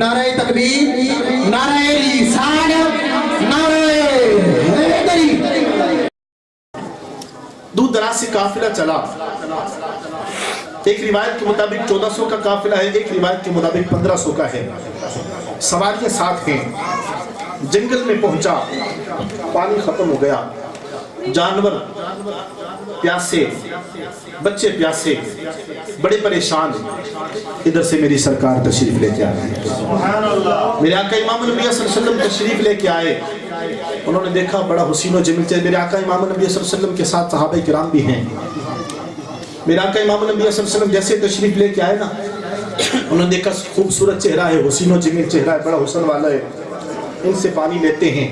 نعرہ تکبیر، نعرہ رسالت، نعرہ حیدری۔ دور دراز سے قافلہ چلا۔ ایک روایت کے مطابق 1400 کا قافلہ ہے، ایک روایت کے مطابق 1500 کا ہے۔ سواریاں ساتھ ہیں۔ جنگل میں پہنچا، پانی ختم ہو گیا، جانور پیاسے، بچے پیاسے، بڑے پریشان۔ ادھر سے میری سرکار تشریف لے کے آئے، میرے آقا امام الانبیاء صلی اللہ علیہ وسلم تشریف لے کے آئے۔ انہوں نے دیکھا بڑا حسین و جمیل چہرہ، میرے آقا امام الانبیاء صلی اللہ علیہ وسلم کے ساتھ صحابہ کرام بھی ہیں۔ میرے آقا امام الانبیاء صلی اللہ علیہ وسلم جیسے تشریف لے کے آئے نا، انہوں نے دیکھا خوبصورت چہرہ ہے، حسین و جمیل چہرہ ہے، بڑا حسن والا ہے۔ ان سے پانی لیتے ہیں۔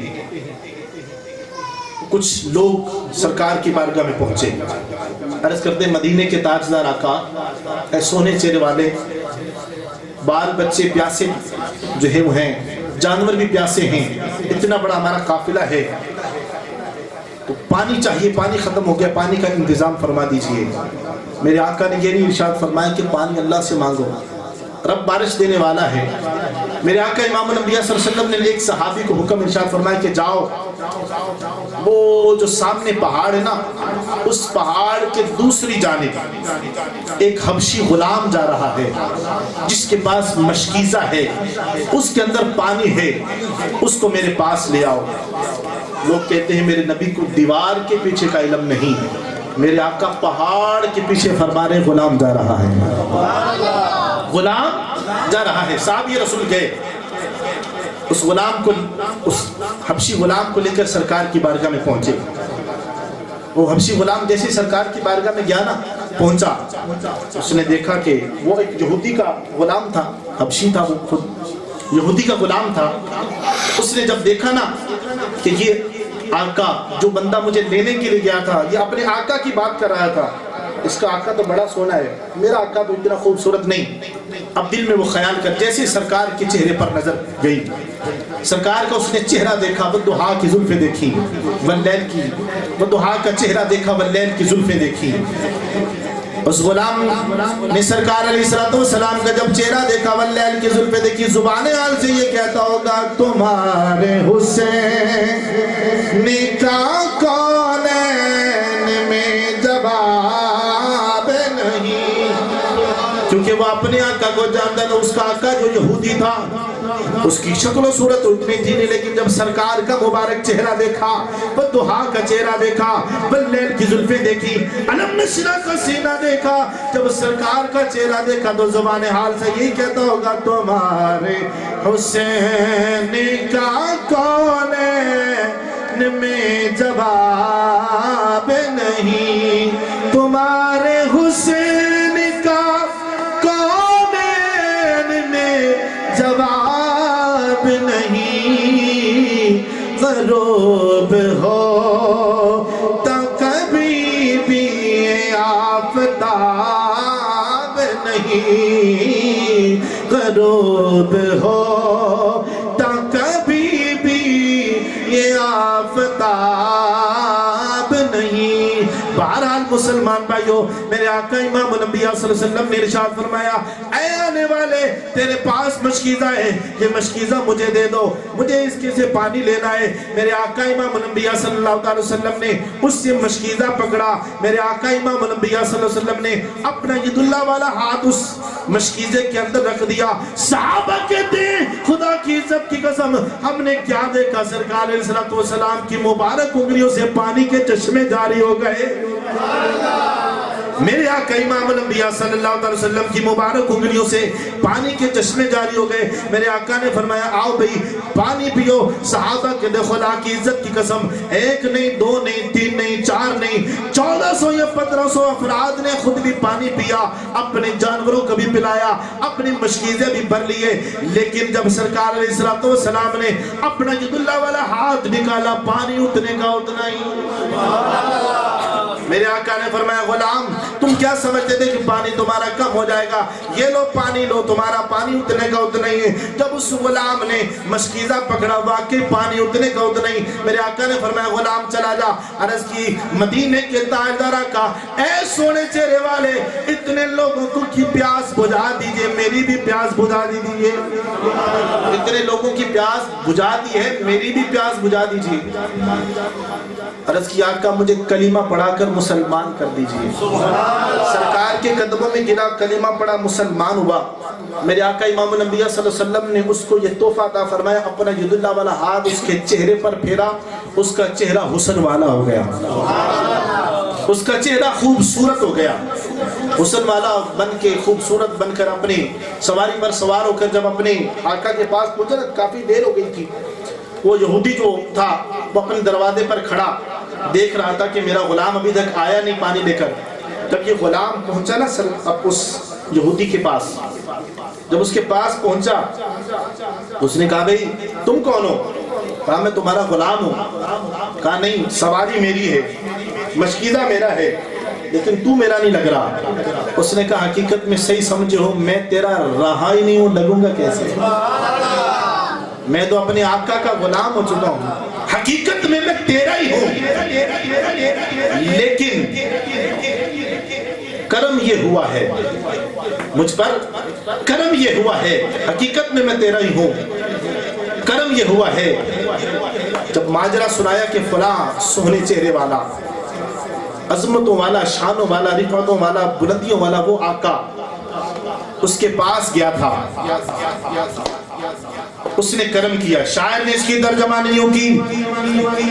کچھ لوگ سرکار کی بارگاہ میں پہنچے، عرض کرتے ہیں مدینے کے تاجدار آقا، اے سونے چہرے والے، بال بچے پیاسے جو ہے وہ ہیں، جانور بھی پیاسے ہیں، اتنا بڑا ہمارا قافلہ ہے، تو پانی چاہیے، پانی ختم ہو گیا، پانی کا انتظام فرما دیجئے۔ میرے آقا نے یہ نہیں ارشاد فرمایا کہ پانی اللہ سے مانگو، رب بارش دینے والا ہے۔ میرے آقا امام الانبیاء صلی اللہ علیہ وسلم نے ایک صحابی کو حکم ارشاد فرمایا کہ جاؤ، وہ جو سامنے پہاڑ ہے نا، اس پہاڑ کے دوسری جانب ایک حبشی غلام جا رہا ہے جس کے پاس مشکیزہ ہے، اس کے اندر پانی ہے، اس کو میرے پاس لے آؤ۔ لوگ کہتے ہیں میرے نبی کو دیوار کے پیچھے کا علم نہیں، میرے آقا پہاڑ کے پیچھے فرما رہے غلام جا رہا ہے، غلام جا رہا ہے۔ صاحب یہ رسول گئے، اس غلام کو، اس حبشی غلام کو لے کر سرکار کی بارگاہ میں پہنچے۔ وہ حبشی غلام جیسے سرکار کی بارگاہ میں گیا نا، پہنچا، اس نے دیکھا کہ وہ ایک یہودی کا غلام تھا، حبشی تھا، وہ خود یہودی کا غلام تھا۔ اس نے جب دیکھا نا کہ یہ آقا جو بندہ مجھے لینے کے لیے گیا تھا، یہ اپنے آقا کی بات کر رہا تھا، اس کا آقا تو بڑا سونا ہے، میرا آقا تو اتنا خوبصورت نہیں۔ اب دل میں وہ خیال کر، جیسے سرکار کے چہرے پر نظر گئی، سرکار کا اس نے چہرہ دیکھا، والضحیٰ کی زلفیں دیکھی، واللیل کی، والضحیٰ کا چہرہ دیکھا، واللیل کی زلفیں دیکھی۔ اس غلام نے سرکار علیہ السلام کا جب چہرہ دیکھا، واللیل کی زلفیں دیکھی، زبان حال سے یہ کہتا ہوگا تمہارے حسین کا کونین میں جواب نہیں، کیونکہ وہ اپنے آقا کو جانتا تھا۔ اس کا آقا جو یہودی تھا، اس کی شکل و صورت اتنی تھی نہیں، لیکن جب سرکار کا مبارک چہرہ دیکھا، والضحیٰ کا چہرہ دیکھا، واللیل کی زلفیں دیکھی، علم نشرہ کا سینہ دیکھا، جب سرکار کا چہرہ دیکھا تو زبان حال سے یہی کہتا ہوگا تمہارے حسین کا کونین میں جواب نہیں، تمہارے حسین کا کونین میں جواب نہیں، غروب ہو تو کبھی بھی آفتاب نہیں، غروب ہو تو کبھی بھی یہ آفتاب نہیں۔ بہرحال مسلمان بھائیو، میرے آقا امام الانبیاء صلی اللہ علیہ وسلم نے ارشاد فرمایا، اے آنے والے، تیرے پاس مشکیزہ ہے، یہ مشکیزہ مجھے دے دو، مجھے اس کے سے پانی لینا ہے۔ میرے آقا امام الانبیاء صلی اللہ علیہ وسلم نے اس سے مشکیزہ پکڑا، میرے آقا امام الانبیاء صلی اللہ علیہ وسلم نے اپنا ید اللہ والا ہاتھ اس مشکیزے کے اندر رکھ دیا۔ صحابہ کہتے ہیں خدا کی عزت کی قسم، ہم نے کیا دیکھا، سرکار علیہ السلام کی مبارک انگلیوں سے پانی کے چشمے جاری ہو گئے۔ میرے آقا امام الانبیاء صلی اللہ علیہ وسلم کی مبارک انگلیوں سے پانی کے چشمے جاری ہو گئے۔ میرے آقا نے فرمایا آؤ بھئی پانی پیو۔ صحابہ کے خدا کی عزت کی قسم، ایک نہیں، دو نہیں، تین نہیں، چار نہیں، 1400 یا 1500 افراد نے خود بھی پانی پیا، اپنے جانوروں کو بھی پلایا، اپنی مشکیزیں بھی بھر لیے۔ لیکن جب سرکار علیہ السلام نے اپنا ید اللہ والا ہاتھ نکالا، پانی اتنے کا اتنا ہی۔ میرے آقا نے فرمایا غلام تم کیا سمجھتے تھے کہ پانی تمہارا کم ہو جائے گا؟ یہ لو پانی لو، تمہارا پانی اتنے کا اتنا ہی ہے۔ جب اس غلام نے مشکیزہ پکڑا واقعی پانی اتنے کا اتنا ہی۔ میرے آقا نے فرمایا غلام چلا جا، عرض کی مدینے کے تاجدار آقا اے سونے چہرے والے اتنے لوگوں کو کی پیاس بجھا دیجئے، میری بھی پیاس بجھا دیجئے، اتنے لوگوں کی پیاس بجھا دی ہے، میری بھی پیاس بجھا دیجئے۔ عرض کی آقا مجھے کلمہ پڑھا کر مسلمان کر دیجئے۔ سرکار کے قدموں میں گرا، کلمہ پڑھا، مسلمان ہوا۔ میرے آقا امام الانبیاء صلی اللہ علیہ وسلم نے اس کو یہ تحفہ عطا فرمایا، اپنا ید اللہ والا ہاتھ اس کے چہرے پر پھیرا، اس کا چہرہ حسن والا ہو گیا، اس کا چہرہ خوبصورت ہو گیا، حسن والا بن کے خوبصورت بن کر اپنی سواری پر سوار ہو کر جب اپنے آقا کے پاس پہنچا، کافی دیر ہو گئی تھی۔ وہ یہودی جو تھا وہ اپنے دروازے پر کھڑا دیکھ رہا تھا کہ میرا غلام ابھی تک آیا نہیں پانی لے کر۔ جب یہ غلام پہنچا نا اب اس یہودی کے پاس، جب اس کے پاس پہنچا اس نے کہا بھئی تم کون ہو؟ کہا میں تمہارا غلام ہوں۔ کہا نہیں، سواری میری ہے، مشکیزہ میرا ہے، لیکن تو میرا نہیں لگ رہا۔ اس نے کہا حقیقت میں صحیح سمجھے ہو، میں تیرا رہا ہی نہیں ہوں، لگوں گا کیسے؟ میں تو اپنے آقا کا غلام ہو چکا ہوں، حقیقت میں تیرا ہی ہوں، لیکن کرم یہ ہوا ہے مجھ پر، کرم یہ ہوا ہے، حقیقت میں تیرا ہی ہوں، کرم یہ ہوا ہے۔ جب ماجرہ سنایا کہ فلاں سونے چہرے والا، عظمتوں والا، شانوں والا، رفعتوں والا، بلندیوں والا وہ آقا اس کے پاس گیا تھا، اس نے کرم کیا۔ شاعر نے اس کی ترجمانی یوں کی،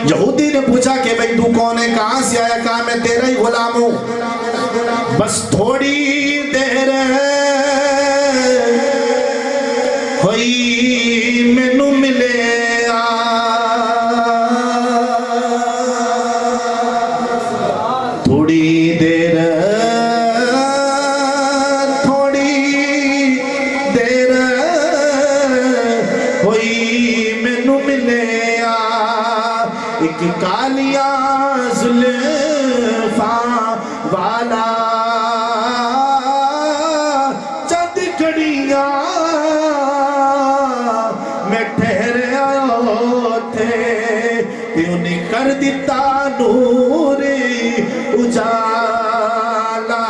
یہودی نے پوچھا کہ بھئی تو کون ہے، کہاں سے آیا؟ کہا میں تیرا ہی غلام ہوں، بس تھوڑی دیر ہوئی مینوں ملے تھوڑی دیر ہوئی مینوں ملے ایک کالیاں زلفاں والا چند کڑیاں میں ٹھہریا تھے تے انہیں کر دیتا نور اجالا۔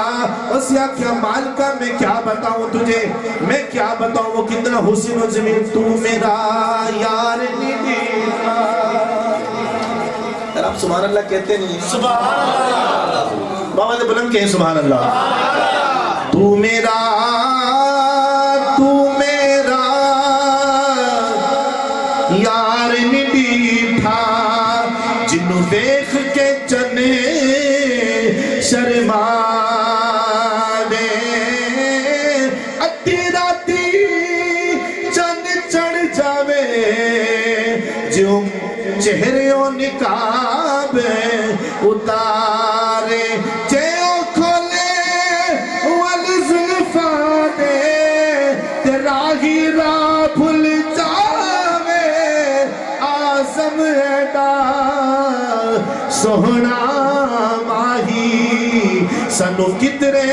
اسیا کیا مالکہ میں کیا بتاؤں تجھے، میں کیا بتاؤں وہ کتنا حسن و جمیل، تو میرا یار نہیں تھا۔ آپ سبحان اللہ کہتے نہیں؟ سبحان اللہ، بابا نے بلند کہیں سبحان اللہ۔ تو میرا یار نہیں تھا، جنوں دیکھ کے چنے شرما دے، ادھی راتی چند چڑھ جاوے، جو چہریوں نقاب اتارے، جیوں کھولے والزلفاں دے، تیرا ہی راہ بھول جاوے، آزم ایڈا سوہنا ماہی سنو کترے